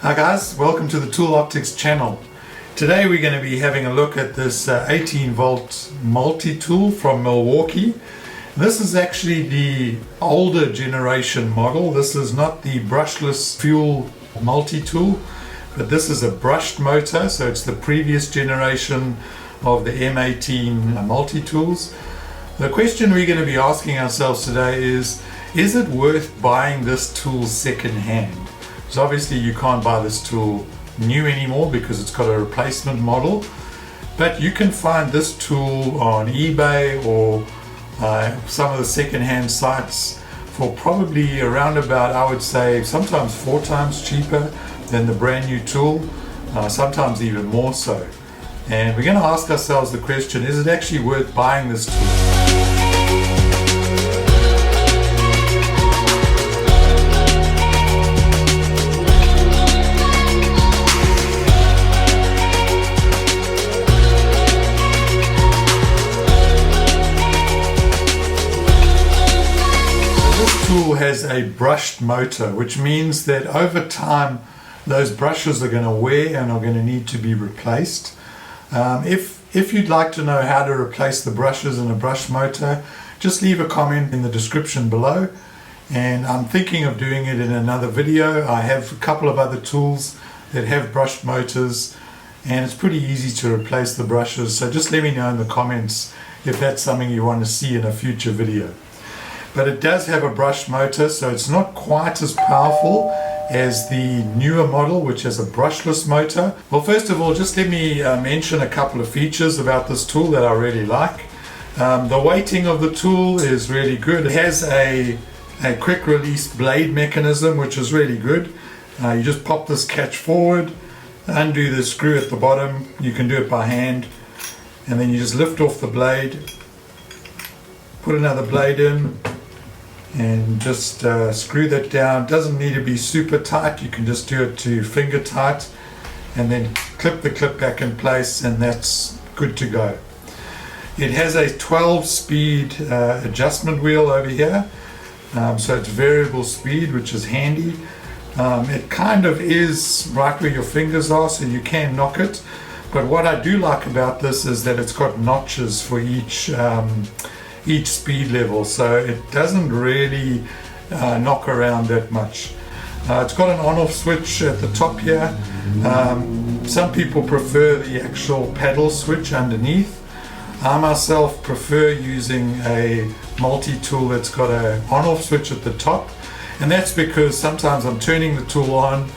Hi guys, welcome to the Tool Optics channel. Today we're going to be having a look at this 18 volt multi-tool from Milwaukee. This is actually the older generation model. This is not the brushless fuel multi-tool, but this is a brushed motor, so it's the previous generation of the M18 multi-tools. The question we're going to be asking ourselves today is it worth buying this tool second hand? So obviously you can't buy this tool new anymore because it's got a replacement model, but you can find this tool on eBay or some of the second-hand sites for probably around about, I would say, sometimes 4 times cheaper than the brand new tool, sometimes even more so. And we're going to ask ourselves the question, is it actually worth buying this tool? Tool has a brushed motor, which means that over time those brushes are going to wear and are going to need to be replaced. If you'd like to know how to replace the brushes in a brush motor, just leave a comment in the description below, and I'm thinking of doing it in another video. I have a couple of other tools that have brushed motors and it's pretty easy to replace the brushes, so just let me know in the comments if that's something you want to see in a future video. But it does have a brushed motor, so it's not quite as powerful as the newer model, which has a brushless motor. Well, first of all, just let me mention a couple of features about this tool that I really like. The weighting of the tool is really good. It has a quick release blade mechanism, which is really good. You just pop this catch forward, undo the screw at the bottom. You can do it by hand, and then you just lift off the blade, put another blade in, and just screw that down. It doesn't need to be super tight, you can just do it to finger tight, and then clip the clip back in place, and that's good to go. It has a 12-speed adjustment wheel over here, so it's variable speed, which is handy. It kind of is right where your fingers are, so you can knock it, but what I do like about this is that it's got notches for each speed level, so it doesn't really knock around that much. It's got an on-off switch at the top here. Some people prefer the actual paddle switch underneath. I myself prefer using a multi-tool that's got an on-off switch at the top, and that's because sometimes I'm turning the tool on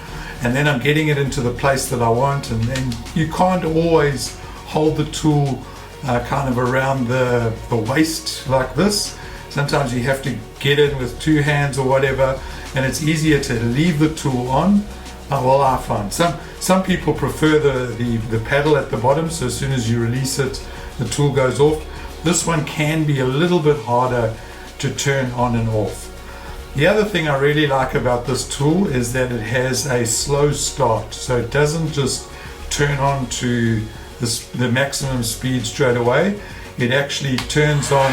and then I'm getting it into the place that I want, and then you can't always hold the tool kind of around the waist like this. Sometimes you have to get in with 2 hands or whatever, and it's easier to leave the tool on. Well, I find some people prefer the paddle at the bottom, so as soon as you release it the tool goes off. This one can be a little bit harder to turn on and off. The other thing I really like about this tool is that it has a slow start, so it doesn't just turn on to the maximum speed straight away. It actually turns on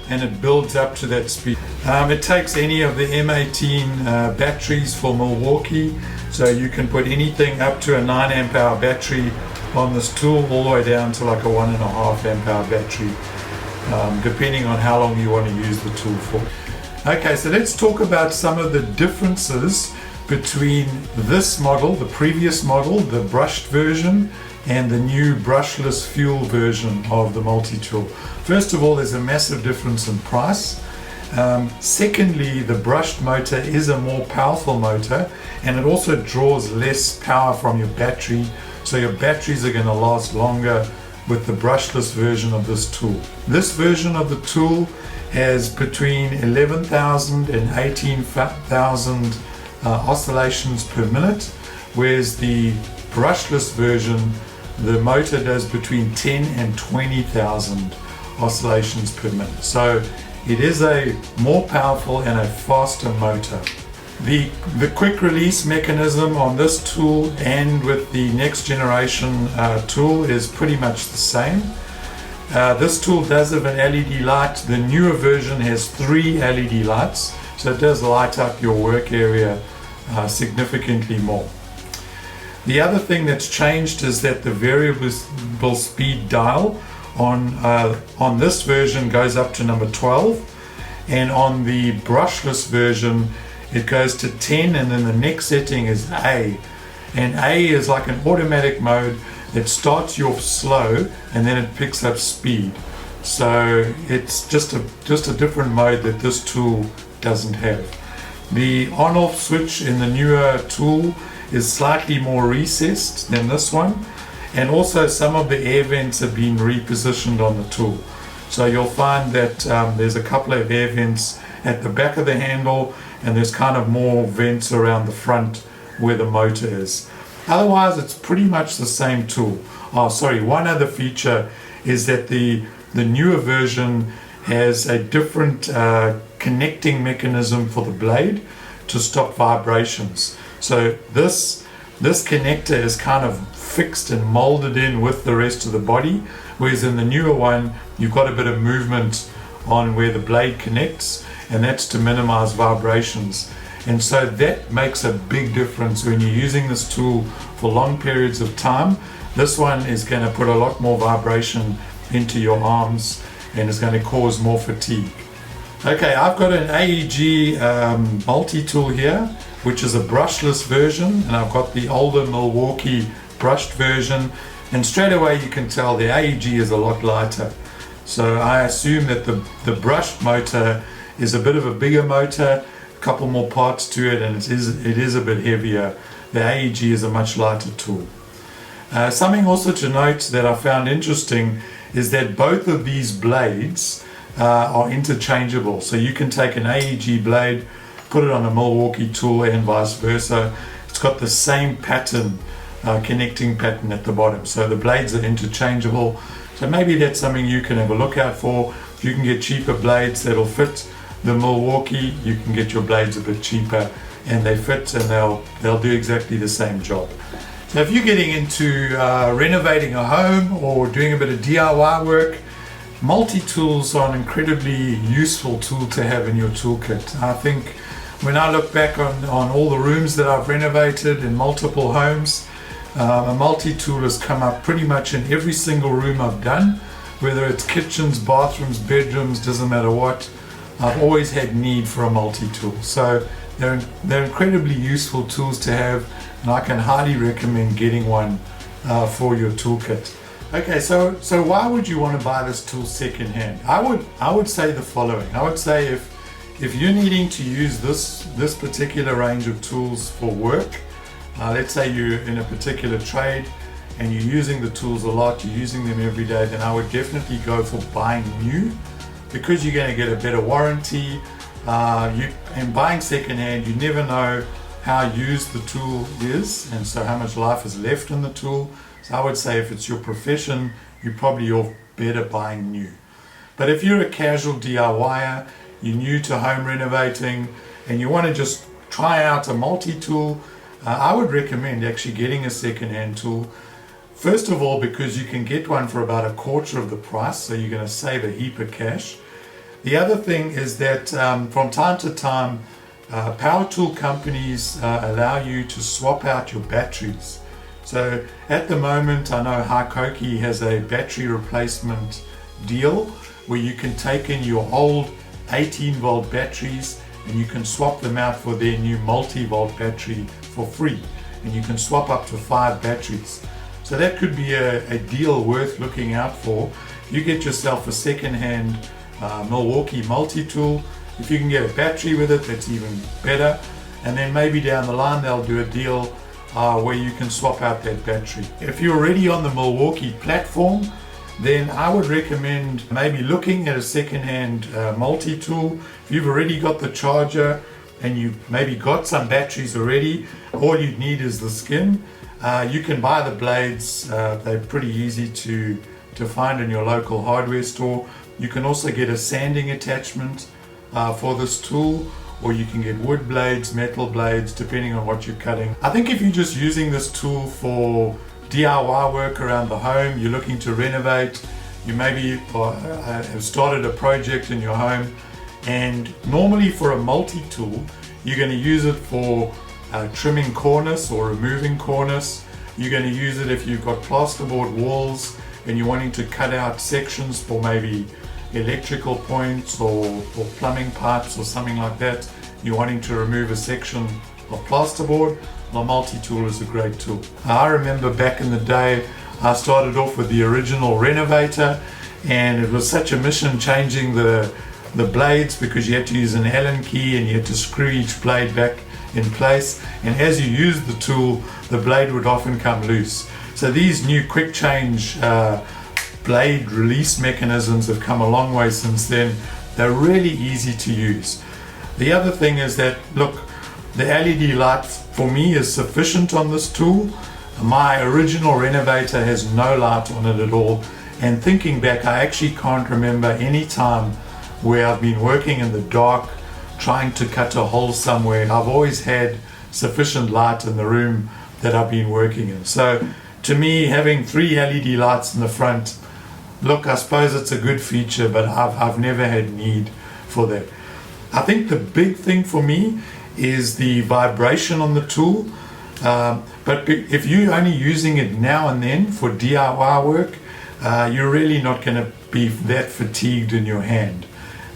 and it builds up to that speed. It takes any of the M18 batteries for Milwaukee, so you can put anything up to a 9 amp hour battery on this tool, all the way down to like a 1.5 amp hour battery, depending on how long you want to use the tool for. Okay, so let's talk about some of the differences between this model, the previous model, the brushed version, and the new brushless fuel version of the multi-tool. First of all, there's a massive difference in price. Secondly, the brushed motor is a more powerful motor, and it also draws less power from your battery, so your batteries are going to last longer with the brushless version of this tool. This version of the tool has between 11,000 and 18,000 oscillations per minute, whereas the brushless version, the motor does between 10 and 20,000 oscillations per minute. So it is a more powerful and a faster motor. The quick release mechanism on this tool and with the next generation tool is pretty much the same. This tool does have an LED light. The newer version has 3 LED lights, so it does light up your work area significantly more. The other thing that's changed is that the variable speed dial on this version goes up to number 12, and on the brushless version it goes to 10, and then the next setting is A. And A is like an automatic mode that starts you off slow and then it picks up speed. So it's just a different mode that this tool doesn't have. The on-off switch in the newer tool is slightly more recessed than this one, and also some of the air vents have been repositioned on the tool. So you'll find that there's a couple of air vents at the back of the handle, and there's kind of more vents around the front where the motor is. Otherwise it's pretty much the same tool. Oh sorry, one other feature is that the newer version has a different connecting mechanism for the blade to stop vibrations. So this connector is kind of fixed and molded in with the rest of the body, whereas in the newer one you've got a bit of movement on where the blade connects, and that's to minimize vibrations. And so that makes a big difference when you're using this tool for long periods of time. This one is going to put a lot more vibration into your arms and is going to cause more fatigue. Okay, I've got an AEG multi-tool here, which is a brushless version, and I've got the older Milwaukee brushed version, and straight away you can tell the AEG is a lot lighter. So I assume that the brushed motor is a bit of a bigger motor, a couple more parts to it, and it is a bit heavier. The AEG is a much lighter tool. Something also to note that I found interesting is that both of these blades are interchangeable. So you can take an AEG blade, put it on a Milwaukee tool, and vice versa. It's got the same pattern, connecting pattern at the bottom. So the blades are interchangeable. So maybe that's something you can have a look out for. If you can get cheaper blades that'll fit the Milwaukee, you can get your blades a bit cheaper, and they fit and they'll do exactly the same job. So if you're getting into renovating a home or doing a bit of DIY work, multi-tools are an incredibly useful tool to have in your toolkit. I think when I look back on all the rooms that I've renovated in multiple homes, a multi-tool has come up pretty much in every single room I've done, whether it's kitchens, bathrooms, bedrooms, doesn't matter what. I've always had need for a multi-tool. So they're incredibly useful tools to have, and I can highly recommend getting one for your toolkit. Okay, so why would you want to buy this tool secondhand? I would say the following. I would say if you're needing to use this particular range of tools for work, let's say you're in a particular trade and you're using the tools a lot, you're using them every day, then I would definitely go for buying new, because you're going to get a better warranty. And buying secondhand, you never know how used the tool is, and so how much life is left in the tool. So I would say if it's your profession, you're probably off better buying new. But if you're a casual DIYer, you're new to home renovating, and you want to just try out a multi-tool, I would recommend actually getting a second-hand tool. First of all, because you can get one for about a quarter of the price, so you're going to save a heap of cash. The other thing is that from time to time, power tool companies allow you to swap out your batteries. So at the moment, I know Hikoki has a battery replacement deal where you can take in your old 18-volt batteries and you can swap them out for their new multi-volt battery for free, and you can swap up to 5 batteries. So that could be a deal worth looking out for. You get yourself a second-hand Milwaukee multi-tool. If you can get a battery with it, that's even better. And then maybe down the line they'll do a deal where you can swap out that battery. If you're already on the Milwaukee platform, then I would recommend maybe looking at a second-hand multi-tool. If you've already got the charger and you've maybe got some batteries already, all you need is the skin. You can buy the blades. They're pretty easy to find in your local hardware store. You can also get a sanding attachment for this tool, or you can get wood blades, metal blades, depending on what you're cutting. I think if you're just using this tool for DIY work around the home, you're looking to renovate, you maybe have started a project in your home, and normally for a multi-tool, you're going to use it for trimming cornice or removing cornice. You're going to use it if you've got plasterboard walls and you're wanting to cut out sections for maybe electrical points or plumbing pipes or something like that. You're wanting to remove a section of plasterboard. The multi-tool is a great tool. I remember back in the day I started off with the original Renovator, and it was such a mission changing the blades, because you had to use an Allen key and you had to screw each blade back in place, and as you used the tool the blade would often come loose. So these new quick change blade release mechanisms have come a long way since then. They're really easy to use. The other thing is that, look, the LED light for me is sufficient on this tool. My original Renovator has no light on it at all, and thinking back I actually can't remember any time where I've been working in the dark trying to cut a hole somewhere. I've always had sufficient light in the room that I've been working in. So to me, having 3 LED lights in the front, look, I suppose it's a good feature, but I've never had need for that. I think the big thing for me is the vibration on the tool. But if you're only using it now and then for DIY work, you're really not going to be that fatigued in your hand.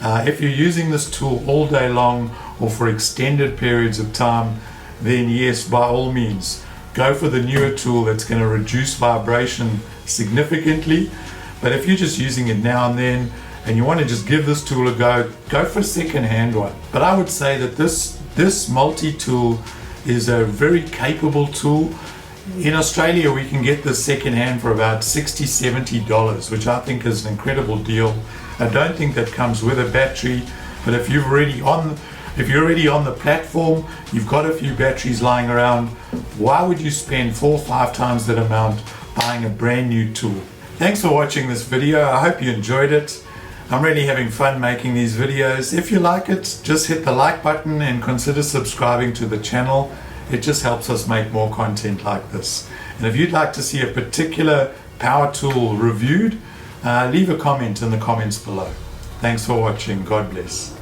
If you're using this tool all day long or for extended periods of time, then yes, by all means, go for the newer tool that's going to reduce vibration significantly. But if you're just using it now and then and you want to just give this tool a go, go for a second-hand one. But I would say that this multi-tool is a very capable tool. In Australia we can get this second-hand for about $60-70, which I think is an incredible deal. I don't think that comes with a battery, but if you're already on the platform, you've got a few batteries lying around, why would you spend 4 or 5 times that amount buying a brand new tool? Thanks for watching this video. I hope you enjoyed it. I'm really having fun making these videos. If you like it, just hit the like button and consider subscribing to the channel. It just helps us make more content like this. And if you'd like to see a particular power tool reviewed, leave a comment in the comments below. Thanks for watching. God bless.